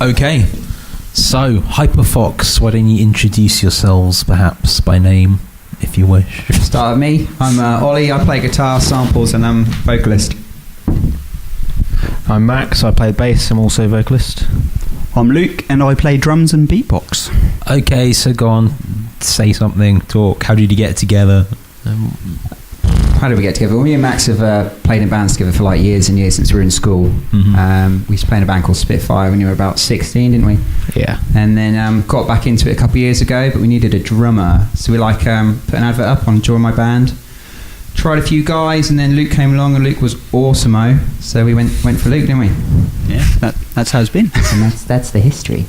Okay, so HyperFox, why don't you introduce yourselves perhaps by name, if you wish? Start with me. I'm Ollie. I play guitar, samples, and I'm vocalist. I'm Max. I play bass. I'm also vocalist. I'm Luke, and I play drums and beatbox. Okay, so go on, say something, talk. How did you get together? How did we get together? Well, me and Max have played in bands together for like years and years since we were in school. Mm-hmm. We used to play in a band called Spitfire when we were about 16, didn't we? Yeah. And then got back into it a couple of years ago, but we needed a drummer. So we put an advert up on Join My Band. Tried a few guys, and then Luke came along, and Luke was awesome-o. So we went for Luke, didn't we? Yeah, that's how it's been. And that's the history.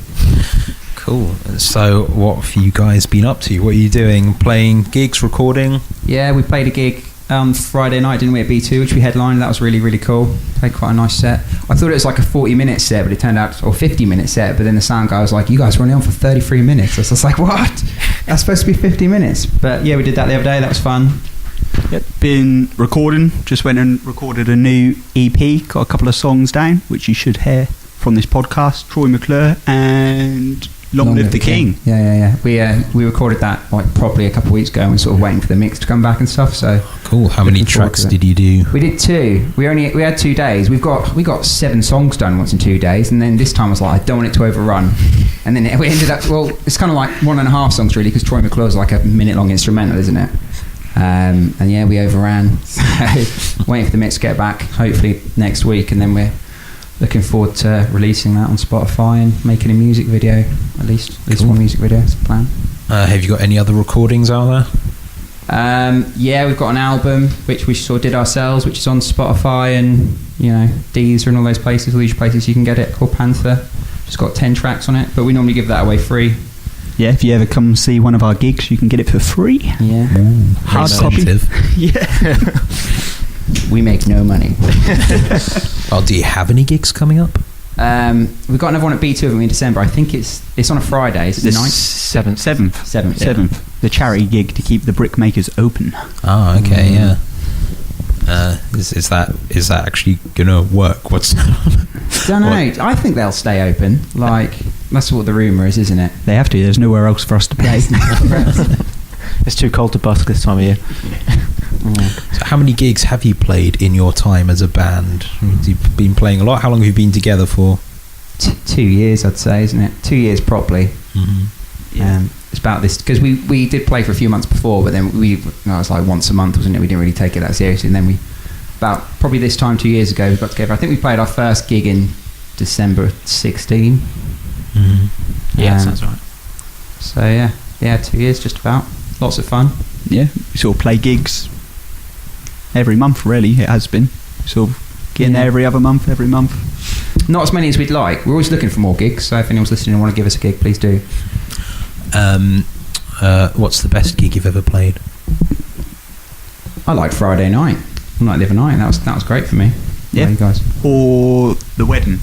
Cool. So what have you guys been up to? What are you doing? Playing gigs, recording? Yeah, we played a gig Friday night, didn't we, at B2, which we headlined. That was really, really cool. Played quite a nice set. I thought it was like a 40-minute set, but it turned out, or 50-minute set, but then the sound guy was like, you guys were only on for 33 minutes. I was like, what? That's supposed to be 50 minutes. But yeah, we did that the other day. That was fun. Yep, been recording. Just went and recorded a new EP. Got a couple of songs down, which you should hear from this podcast. Troy McClure and Long Live the King. Yeah. We recorded that like properly a couple of weeks ago, and we're sort of waiting for the mix to come back and stuff. So cool. How many tracks did you do? We did 2. We had 2 days. We got 7 songs done once in 2 days, and then this time I was like, I don't want it to overrun. And then we ended up. Well, it's kind of like 1.5 songs really, because Troy McClure's like a minute-long instrumental, isn't it? And yeah, we overran. So waiting for the mix to get back, hopefully next week, and then we're looking forward to releasing that on Spotify and making a music video, at least cool. One music video is the plan. Have you got any other recordings out there? Yeah, we've got an album which we sort of did ourselves, which is on Spotify and Deezer and all those places, all these places you can get it, called Panther. Just got 10 tracks on it, but we normally give that away free. Yeah, if you ever come see one of our gigs, you can get it for free. Yeah. Hard copy. Yeah. We make no money. Oh, do you have any gigs coming up? We've got another one at B2 in December. I think it's on a Friday. Is it the 9th? 7th. The charity gig to keep the brickmakers open. Oh, okay, yeah. Is that actually gonna work? What's don't know. I think they'll stay open. Like that's what the rumour is, isn't it? They have to. There's nowhere else for us to play. It's too cold to busk this time of year. So how many gigs have you played in your time as a band? You've been playing a lot. How long have you been together for? 2 years, I'd say, isn't it? 2 years properly. Mm-hmm. Yeah. It's about this because we did play for a few months before, but then it was like once a month, wasn't it? We didn't really take it that seriously, and then we about probably this time 2 years ago we got together. I think we played our first gig in December 16. Mm-hmm. Yeah, sounds right. So yeah, 2 years just about. Lots of fun. Yeah, we sort of play gigs every month, really. It has been sort of getting there every other month, every month. Not as many as we'd like. We're always looking for more gigs, so if anyone's listening and want to give us a gig, please do. What's the best gig you've ever played? I liked Friday night. Night the other night. That was great for me. Yeah, you guys. Or the wedding.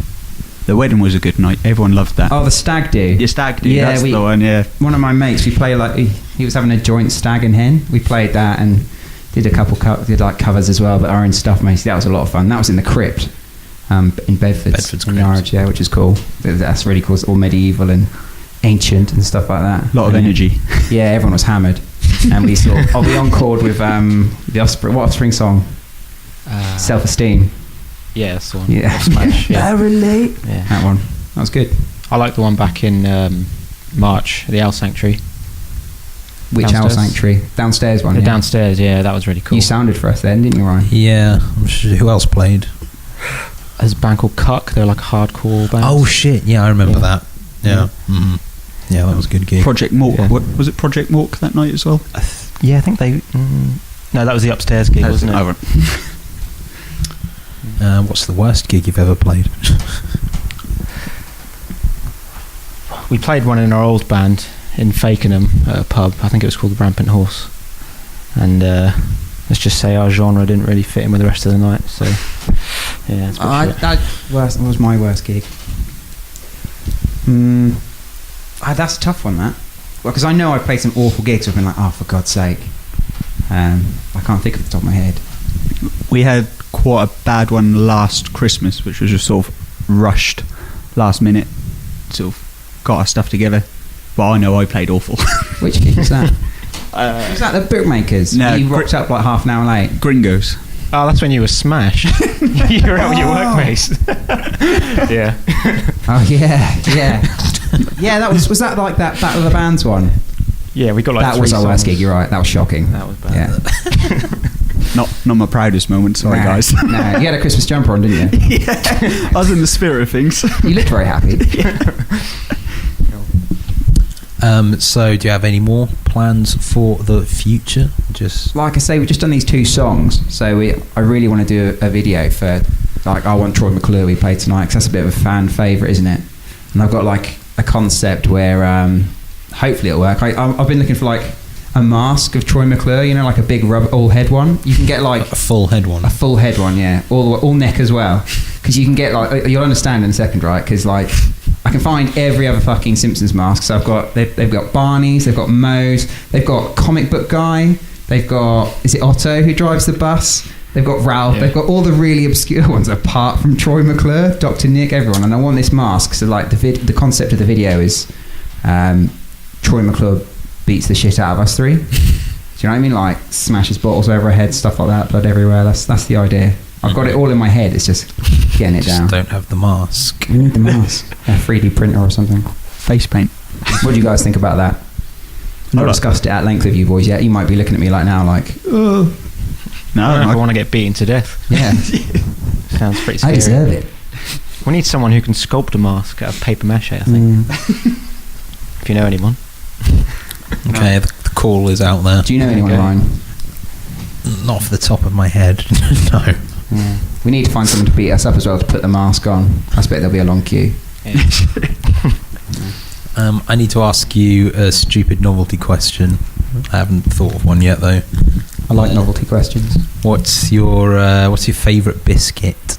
The wedding was a good night. Everyone loved that. Oh, the stag do. Your stag do. Yeah, that's the one. Yeah. One of my mates, we played like he was having a joint stag and hen. We played that and did a couple covers as well, but our own stuff. Mate, that was a lot of fun. That was in the Crypt, in Bedford's Crypt, yeah, which is cool. That's really cool. It's all medieval and ancient and stuff like that. A lot of energy. Yeah, everyone was hammered, and we we encored with the Offspring song, Self-Esteem. Yeah, that's the one. Yeah, Smash, yeah. I relate. Yeah. That one. That was good. I like the one back in March, the Owl Sanctuary. Which Owl Sanctuary? Downstairs one. The downstairs, yeah, that was really cool. You sounded for us then, didn't you, Ryan? Yeah, I'm sure. Who else played? There's a band called Cuck. They're like a hardcore band. Oh shit! Yeah, I remember that. Yeah. Mm-hmm. Yeah, that was a good gig. Project Mork. Yeah. What was it? Project Mork that night as well. Yeah, I think they. No, that was the upstairs gig, wasn't it? What's the worst gig you've ever played? We played one in our old band in Fakenham at a pub. I think it was called the Rampant Horse. And let's just say our genre didn't really fit in with the rest of the night. So yeah, it's that was my worst gig. That's a tough one. That because I know I played some awful gigs. I've been like, oh, for God's sake. I can't think of the top of my head. We had quite a bad one last Christmas, which was just sort of rushed last minute. sort of got our stuff together. Well, I know I played awful. Which gig was that? Was that the Bookmakers? No, You rocked up like half an hour late. Gringos. Oh, that's when you were smashed. You were out with your workmates. Yeah. Oh yeah. Yeah, that was that like that Battle of the Bands one? Yeah, we got like that 3 was our worst songs. gig. You're right. That was shocking. That was bad. Yeah. Not my proudest moment. Sorry, Nah, guys. No, you had a Christmas jumper on, didn't you? Yeah, I was in the spirit of things. You looked very happy. So, do you have any more plans for the future? Just Like I say, we've just done these 2 songs, so I really want to do a video for, like, I Want Troy McClure we played tonight, because that's a bit of a fan favourite, isn't it? And I've got like a concept where hopefully it'll work. I've been looking for like a mask of Troy McClure, you know, like a big all head one. You can get like a full head one. A full head one, yeah, all neck as well, because you can get like, you'll understand in a second, right? Because like I can find every other fucking Simpsons mask. So they've got Barney's, they've got Moe's, they've got Comic Book Guy, they've got, is it Otto who drives the bus? They've got Ralph, they've got all the really obscure ones apart from Troy McClure, Dr. Nick, everyone. And I want this mask, so like the concept of the video is Troy McClure beats the shit out of us 3. Do you know what I mean? Like smashes bottles over our heads, stuff like that, blood everywhere. That's the idea. I've got it all in my head, it's just getting it down. Don't have the mask. We need the mask. A 3D printer or something. Face paint. What do you guys think about that? I've not discussed it at length with you boys yet. You might be looking at me like now like, oh. No, I want to get beaten to death. Yeah. Sounds pretty I scary. deserve it. We need someone who can sculpt a mask out of paper mache, I think. If you know anyone. Okay, the call is out there. Do you know anyone, Okay. Ryan? Not off the top of my head. No. Yeah. We need to find someone to beat us up as well to put the mask on. I expect there'll be a long queue. Yeah. I need to ask you a stupid novelty question. I haven't thought of one yet, though. I like novelty questions. What's your favourite biscuit?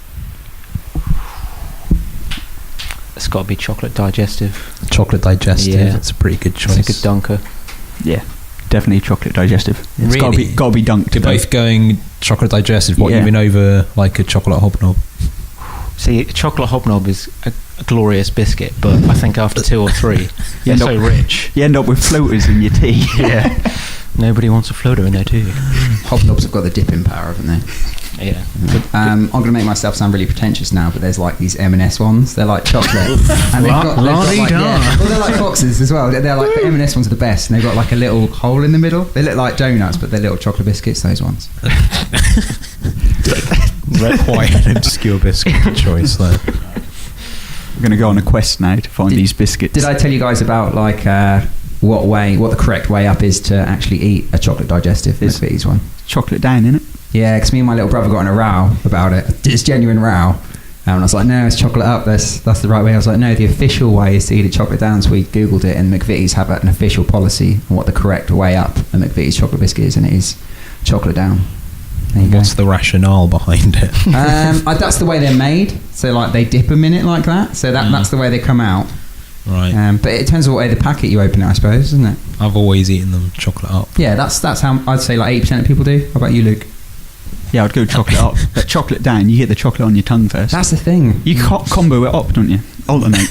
It's got to be chocolate digestive. Chocolate digestive. Yeah. That's a pretty good choice. It's a good dunker. Yeah, definitely chocolate digestive. It's Really? got to be dunked. You're both going chocolate digestive. What, Yeah. even over like a chocolate hobnob? See, chocolate hobnob is a glorious biscuit, but I think after 2 or 3, they're end so up- rich. You end up with floaters in your tea. Yeah. Nobody wants a floater in there, do you? Hobnobs have got the dipping power, haven't they? Yeah. I'm going to make myself sound really pretentious now, but there's like these M&S ones. They're like chocolate, and they've got like, well, they're like boxes as well. They're like the M&S ones are the best, and they've got like a little hole in the middle. They look like donuts, but they're little chocolate biscuits. Those ones. Quite an obscure biscuit choice there. I'm going to go on a quest now to find these biscuits. Did I tell you guys about like what the correct way up is to actually eat a chocolate digestive? It's- McVitie's one. Chocolate down, innit? Yeah, because me and my little brother got in a row about it. It's genuine row. And I was like, no, it's chocolate up. That's the right way. I was like, no, the official way is to eat it chocolate down. So we Googled it, and McVitie's have an official policy on what the correct way up a McVitie's chocolate biscuit is, and it is chocolate down. There you go. What's the rationale behind it? That's the way they're made. So like they dip them in it like that. So that's the way they come out. Right. But it depends on what way the packet you open it, I suppose, isn't it? I've always eaten them chocolate up. Yeah, that's how I'd say like 80% of people do. How about you, Luke? Yeah, I'd go chocolate up. But chocolate down, you get the chocolate on your tongue first. That's the thing. You combo it up, don't you? Alternate.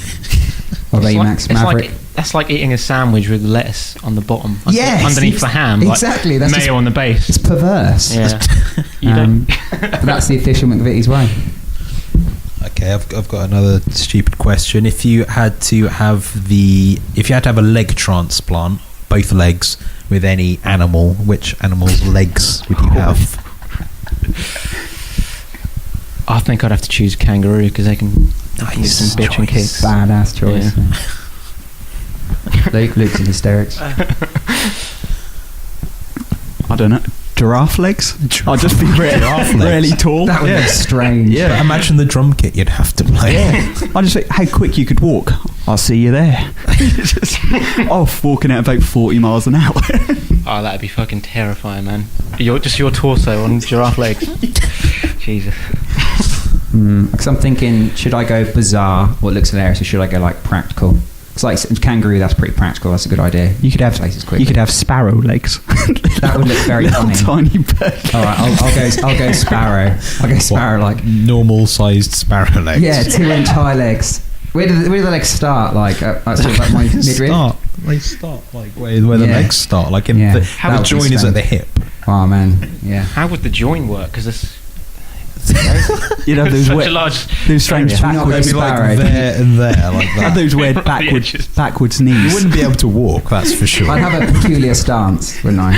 What about you, Max? Maverick? That's like eating a sandwich with lettuce on the bottom. Yes, Underneath the ham. exactly, Like that's mayo just- on the base. It's perverse. Yeah. You don't. But that's the official McVitie's way. Okay, I've got another stupid question. If you had to have a leg transplant, both legs, with any animal, which animal's legs would you have? I think I'd have to choose a kangaroo because they can do Nice some bitching choice. kicks. Badass choice. Luke's in hysterics. I don't know. Giraffe legs? I'll just be Giraffe legs. really tall. That would be strange. Yeah. But imagine the drum kit you'd have to play. I'll just say how quick you could walk. I'll see you there. Just off walking at about 40 miles an hour. Oh, that'd be fucking terrifying, man. Your torso on giraffe legs. Jesus. Because I'm thinking, should I go bizarre, what looks hilarious, or should I go like practical? It's like kangaroo, that's pretty practical. That's a good idea. You could have places quick. You could have sparrow legs. That would look very Little funny. tiny bird. All right, I'll go sparrow. I'll go sparrow like Normal sized sparrow legs. yeah, 2-inch high legs. Where do the legs start? Like, sort of like my midriff? They start like where the legs start, like in Yeah. how the joint is at the hip. Oh man, yeah. How would the join work? Because it's You know those such a large. those strange Area. backwards, Maybe like there and there, like had that. those weird On the edges. backwards You knees. wouldn't be able to walk, that's for sure. I'd have a peculiar stance, wouldn't I?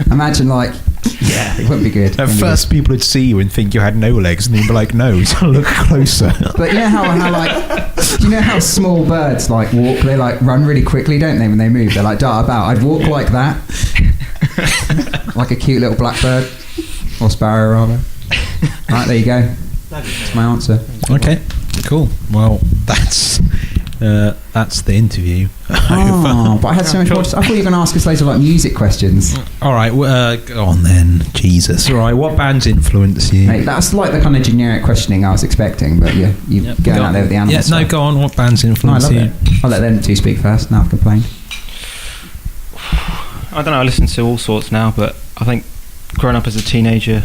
Imagine like, yeah, it wouldn't be good. At Wouldn't be first, people would see you and think you had no legs, and you'd be like, "No, so look closer." good. But you know how like, do you know how small birds like walk? They like run really quickly, don't they? When they move, they like dart about. I'd walk like that, like a cute little blackbird or sparrow, rather. Right, there you go. That's my answer. Okay, cool. Well, that's the interview. Oh, but I had so much more. I thought you were going to ask us later like music questions. All right, go on then. Jesus. All right, what bands influence you? Mate, that's like the kind of generic questioning I was expecting, but you're going out there with the animals. Yeah, no, go on. What bands No, I influence love you? it. I'll let them two speak first. Now I've complained. I don't know. I listen to all sorts now, but I think growing up as a teenager,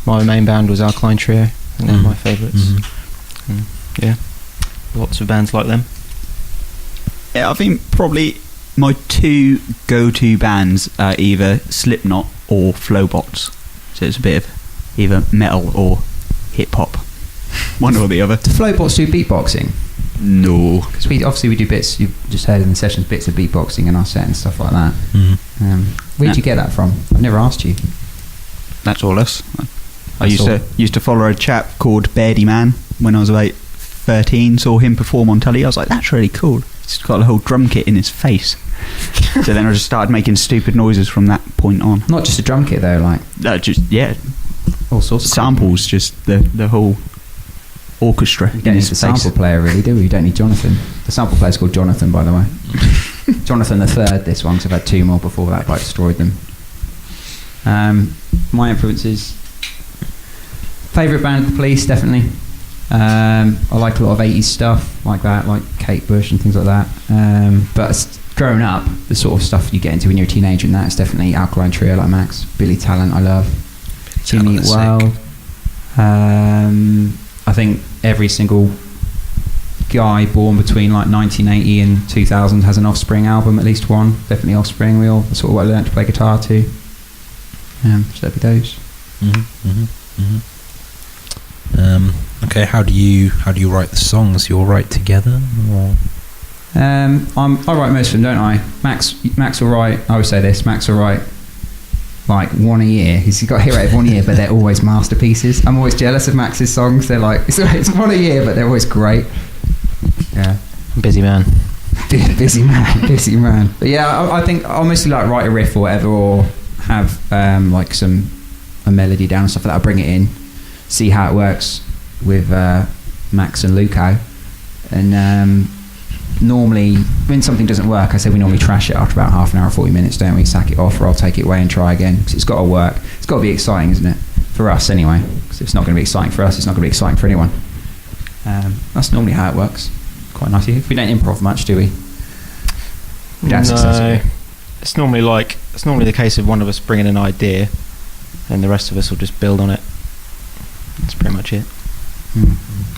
my main band was Alkaline Trio. I think they're my favourites. Yeah, lots of bands like them. Yeah, I think probably my two go-to bands are either Slipknot or Flowbots. So it's a bit of either metal or hip-hop. One or the other. Do Flowbots do beatboxing? No. Because we do bits, you've just heard in the sessions, bits of beatboxing in our set and stuff like that. Where'd you get that from? I've never asked you. That's all us. I That's used to follow a chap called Beardy Man when I was about 13. Saw him perform on telly. I was like, that's really cool. He's got a whole drum kit in his face. So then I just started making stupid noises from that point on. Not just a drum kit though, like All sorts of samples, just the whole orchestra. You don't need the sample player really, do we? You don't need Jonathan. The sample player's called Jonathan, by the way. Jonathan the Third, this one, because I've had two more before that, but I destroyed them. My influences. Favourite band, The Police, definitely. I like a lot of 80s stuff like that, like Kate Bush and things like that. But growing up, the sort of stuff you get into when you're a teenager and that is definitely Alkaline Trio, like Max. Billy Talent, I love. Jimmy Eat World. I think every single guy born between like 1980 and 2000 has an Offspring album, at least one. Definitely Offspring. We all sort of what I learned to play guitar to. So that'd be those. Okay, how do you write the songs? You all write together? Or? I write most of them, don't I? Max will write. I would say this. Max will write like one a year. He's got hit rate of 1 year, but they're always masterpieces. I'm always jealous of Max's songs. They're like it's one a year, but they're always great. Yeah, Busy man. busy man. But yeah, I think I'll mostly like write a riff or whatever, or have like a melody down and stuff like that. I'll bring it in, see how it works with Max and Luco, and normally when something doesn't work, I say we normally trash it after about half an hour or 40 minutes, don't we? Sack it off, or I'll take it away and try again, because it's got to work. It's got to be exciting, isn't it? For us anyway, because if it's not going to be exciting for us, it's not going to be exciting for anyone. That's normally how it works. Quite nice. We don't improv much, do we? We don't successfully. It's normally the case of one of us bringing an idea and the rest of us will just build on it. That's pretty much it.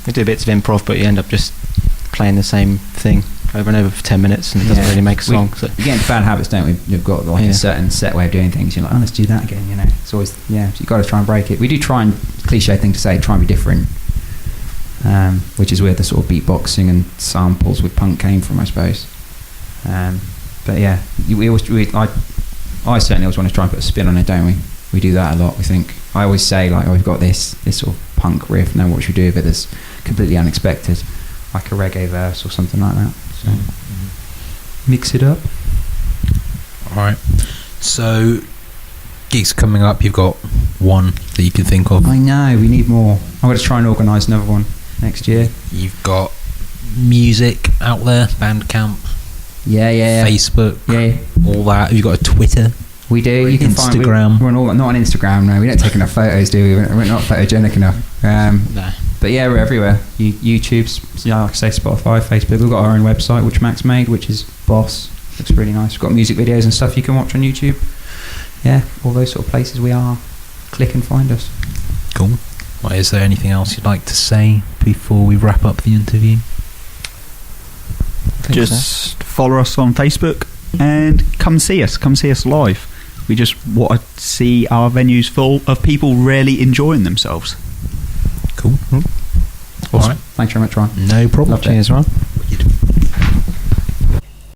We do bits of improv, but you end up just playing the same thing over and over for 10 minutes and it doesn't really make a song. So we get into bad habits, don't we? We've got like a certain set way of doing things. You're like, oh, let's do that again, you know. It's always, so you've got to try and break it. We do try and, cliche thing to say, try and be different, which is where the sort of beatboxing and samples with punk came from, I suppose. But yeah, I certainly always want to try and put a spin on it, don't we? We do that a lot, we think. I always say, like, oh, we've got this sort of punk riff, now what should we do with it that's completely unexpected, like a reggae verse or something like that. So mix it up. Alright, so gigs coming up, you've got one that you can think of. I know, we need more. I'm going to try and organise another one next year. You've got music out there, Bandcamp, yeah, Facebook, all that. Have you got a Twitter? We do. You can Instagram. We're on not on Instagram. No, we don't take enough photos, do we? We're not photogenic enough. no. But yeah, we're everywhere. YouTube's, like I say, Spotify, Facebook. We've got our own website, which Max made, which is Boss. Looks really nice. We've got music videos and stuff you can watch on YouTube. Yeah, all those sort of places we are. Click and find us. Cool. Well, is there anything else you'd like to say before we wrap up the interview? just follow us on Facebook and come see us. Come see us live. We just want to see our venues full of people really enjoying themselves. Cool. Awesome. All right. Thanks very much, Ryan. No problem. Loved it. Cheers, Ron.